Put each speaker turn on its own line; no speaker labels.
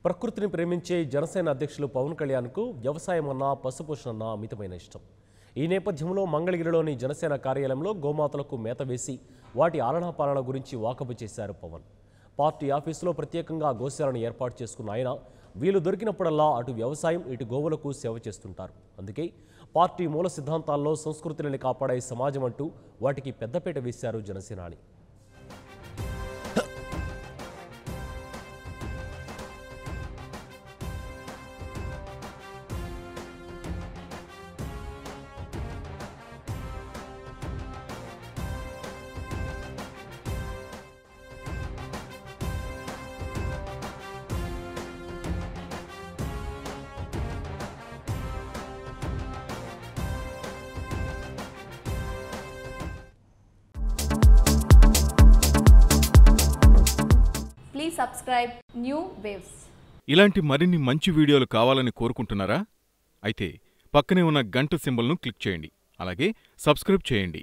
ప్రకృతిని ప్రేమించే జనసేన అధ్యక్షులు పవన్ కళ్యాణ్కు వ్యవసాయం అన్నా పశుపోషణ అన్నా అమితమైన ఇష్టం. ఈ నేపథ్యంలో మంగళగిరిలోని జనసేన కార్యాలయంలో గోమాతలకు మేత వేసి వాటి ఆలనాపాలన గురించి వాకబు చేశారు పవన్. పార్టీ ఆఫీసులో ప్రత్యేకంగా గోశాలను ఏర్పాటు చేసుకున్న ఆయన వీలు దొరికినప్పుడల్లా అటు వ్యవసాయం ఇటు గోవులకు సేవ చేస్తుంటారు. అందుకే పార్టీ మూల సిద్ధాంతాల్లో సంస్కృతిని కాపాడే సమాజం అంటూ వాటికి పెద్దపీట వేశారు జనసేనాని.
Please subscribe New Waves.
ఇలాంటి మరిన్ని మంచి వీడియోలు కావాలని కోరుకుంటున్నారా? అయితే పక్కనే ఉన్న గంట సింబల్ను క్లిక్ చేయండి. అలాగే సబ్స్క్రైబ్ చేయండి.